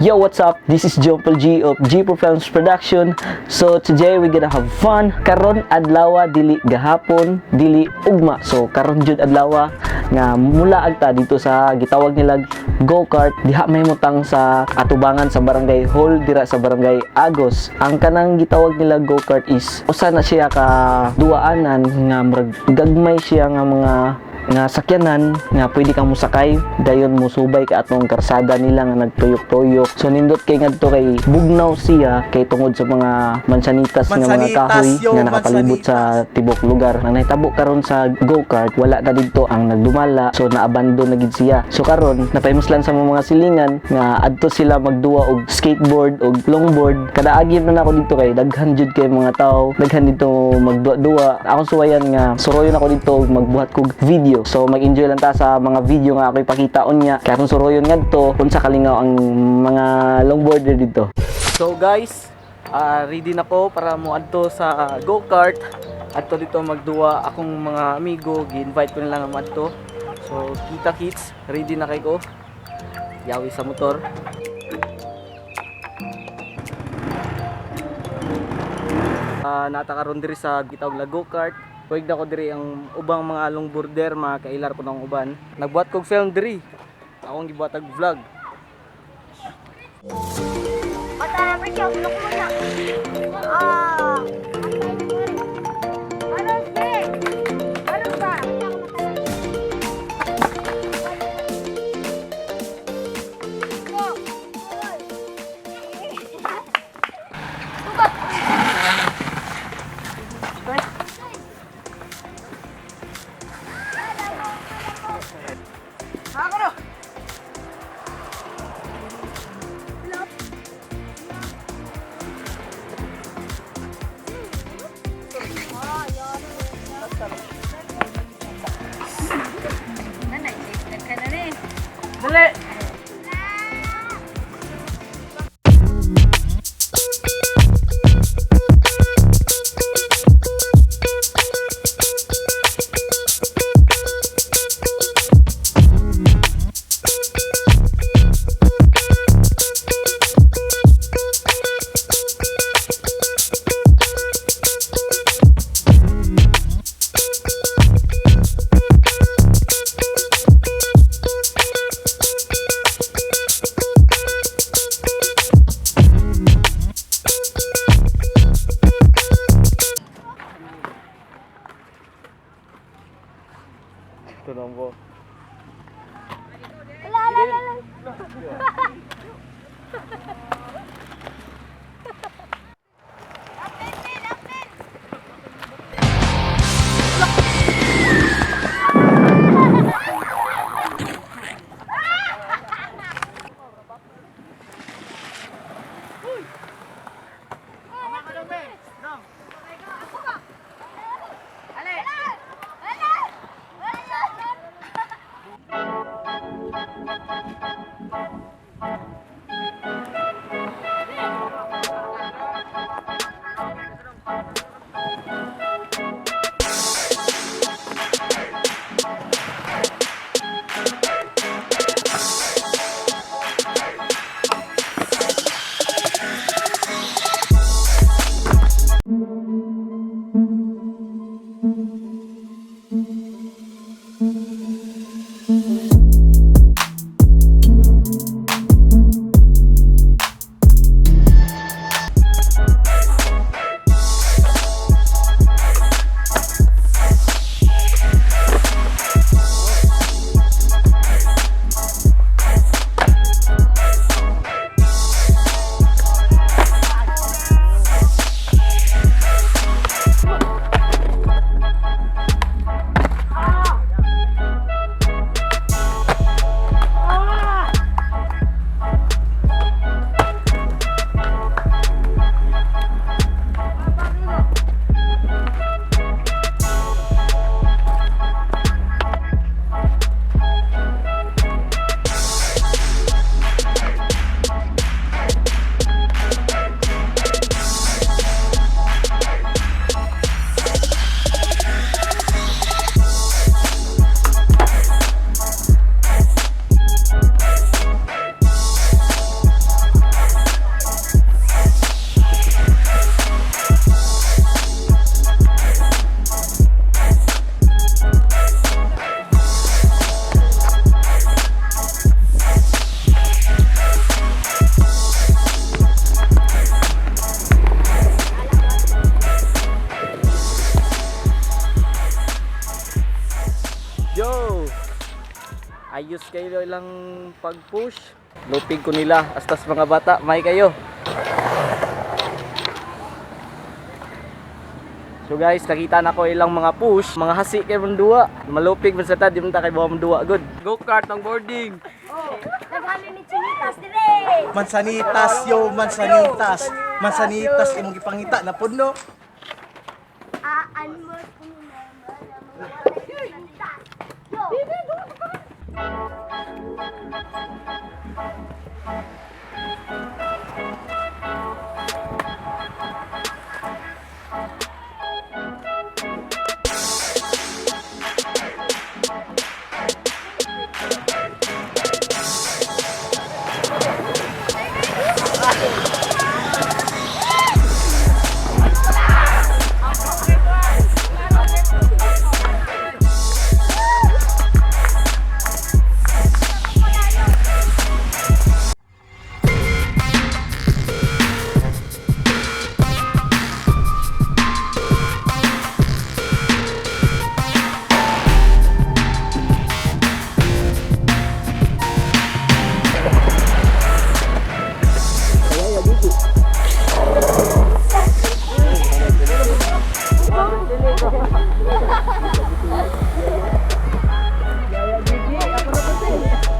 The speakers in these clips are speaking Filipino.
Yo, what's up? This is Jopel G of G Films Production. So today we gonna have fun. Karon adlaw dili gahapon, dili ugma. So karon jud adlaw nga mula agta dito sa gitawag nila go-kart diha may mutang sa atubangan sa barangay Hall dira sa barangay Agos. Ang kanang gitawag nila go-kart is usa na siya ka duaanan nga murag gagmay siya nga sakyanan nga pwede kang musakay dayon musubay ka atong karsada nila nga nagtuyok-tuyok. So nindot kay ngadto kay bugnaw siya kay tungod sa mga mansanitas nga mga kahoy nga nakapalibot sa tibok lugar. Ang nahitabo karon sa go-kart wala na didto ang nagdumala, so naabandon na gid siya. So karon napaimuslan sa mga silingan nga adto sila magduwa og skateboard og longboard. Kada agib na ako dito kay daghan jud kay mga tao, daghan dito magduwa-duwa. Ako suwayan nga suroyon ako dito magbuhat kog video. So mag-enjoy lang ta sa mga video nga ako ipakita unya. Kaya kung suroyon ngadto unsa kalingaw ang mga longboarder dito. So guys, ready na ko para mo adto sa go-kart. Adto dito magduwa akong mga amigo, gi-invite ko nila nga madto. So kita kits, ready na kay ko. Yawi sa motor. Nata karon diri sa gitawag la go-kart. Huwag na ko diri ang ubang mga longboarder, mga kailar ko ng uban. Nagbuhat kong film diri. Akong gibuhatag vlog. Mata, pergi aku nak mana? Harus deh, harus pak. kayo ilang pag-push. Lupig ko nila. Astas mga bata, may kayo. So guys, nakita na ko ilang mga push, mga hasi kay mong duwa. Malupig man sa ta, di man ta kay bawa mong duwa good. Go-kart ang boarding. Oh, naghali ni Chinitas dire. Mansanitas yo, mansanitas. Mansanitas imong gipangita na pudno. Aan mo kung naman ang mga Chinitas. Yo.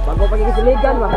Bago pagkikisiligan ba?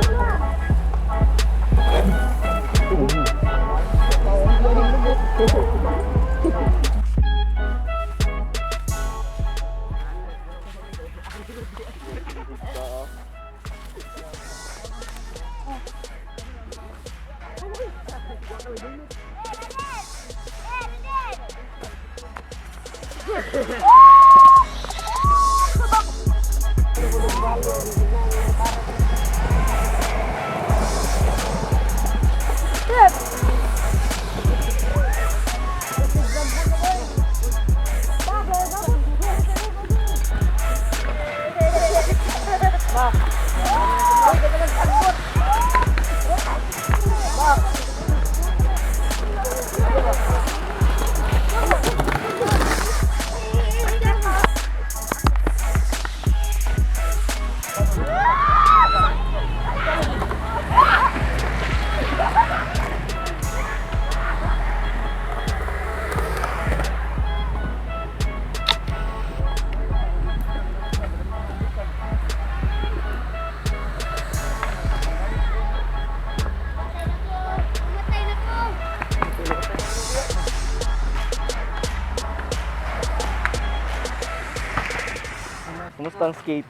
Kumusta ang skate?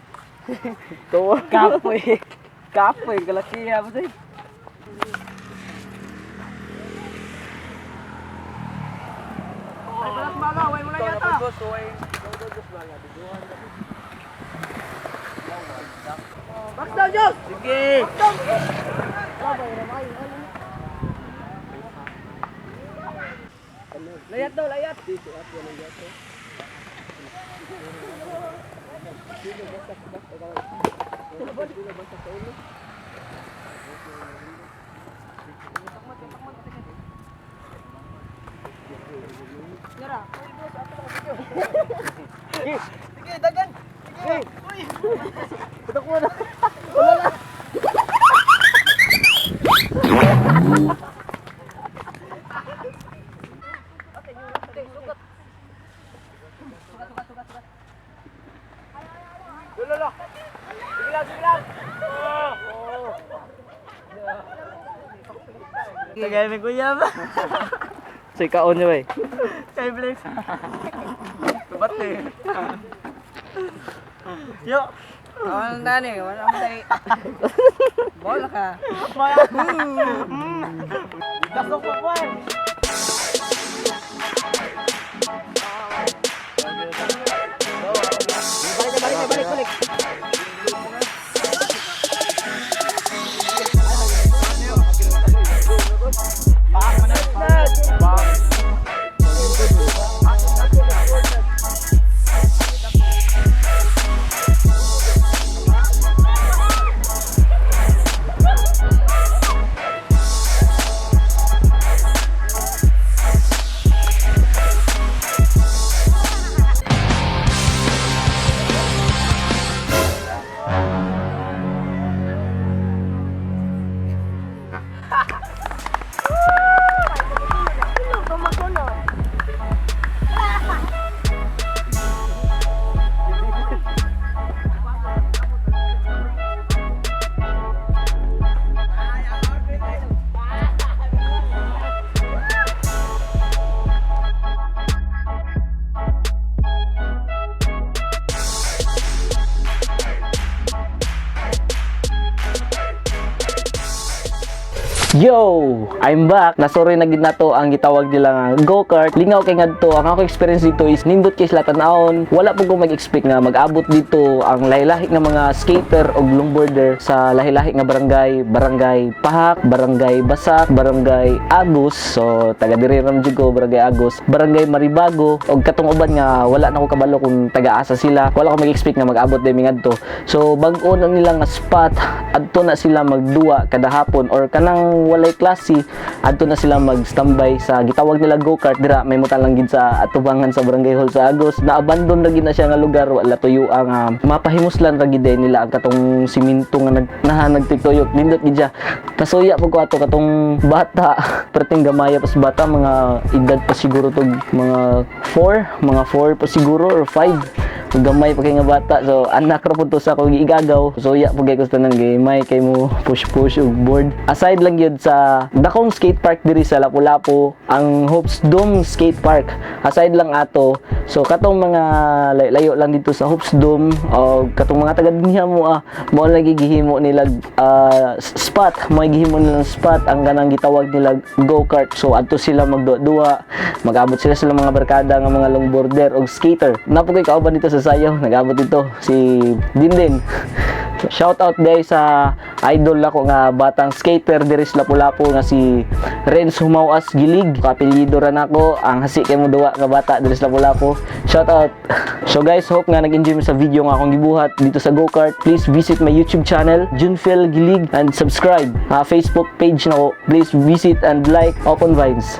Tuwa. Kapoy. Kapoy. Galakiya mo sa'yo. Bakdaw Diyos. Sige. Layat daw, layat. Sige, dagan. Sige. Uy. Putok mo na. Lolo. Sige lang, sige lang. Tagay may kuya ba? Say kaon niyo eh. Kay Blaze. Tubat eh. Yo. Awan tani, wala mo tayo. Bola ka. Dasok pa po eh. Balik. Yo! I'm back. Nasuri na gid nato ang gitawag nila nga go-kart. Lingaw kay ngadto. Ang ako experience dito is nindot kay sila tan-awon. Wala po ko mag-expect nga mag-abot dito ang lahi-lahi nga mga skater o longboarder sa lahi-lahi nga barangay Pahak, barangay Basak, barangay Agus. So taga diri ram jud ko barangay Agus, barangay Maribago og katong uban nga wala na ko kabalo kung taga-asa sila. Wala ko mag-expect nga mag-abot diri ngadto. So bag-o na nila nga spot adto na sila magduwa kada hapon or kanang walay klase adto na sila mag-standby sa gitawag nila go-kart dira may mutan lang gid sa atubangan sa barangay hall sa Agos. Na-abandon ra gid na siya nga lugar, wala tuyo ang mapahimuslan ra gid nila ang katong siminto nga nagtituyok nindot gid siya. Tasuya po ko ato katong bata perting gamaya pas bata, mga edad pa siguro tog mga 4 pa siguro or 5 gamay pa kay nga bata. So anak ra pud to sa akong igagaw. So ya pud kay ko tanang gamay kay mo push og board. Aside lang yun sa dakong skate park diri sa Lapu-Lapu, ang Hopes Dome Skate Park. Aside lang ato. So katong mga layo lang dito sa Hopes Dome o katong mga taga dinha mo mao lagi gihimo nila spot, mo gihimo nila spot ang ganang gitawag nila go-kart. So adto sila magduwa, mag-abot sila mga barkada nga mga longboarder o skater. Napo kay kauban dito sa Sayaw, nag-abot dito si Dindin. Shout out day sa idol ako nga batang skater diri sa Lapu-Lapu nga si Renz Humawas Gilig. Kapilyido ra nako ang hasi kay mo duwa nga bata diri sa Lapu-Lapu. Shout out. So guys, hope nga nag-enjoy mo sa video nga akong gibuhat dito sa go-kart. Please visit my YouTube channel Junfil Gilig and subscribe. Facebook page nako. Please visit and like Open Vibes.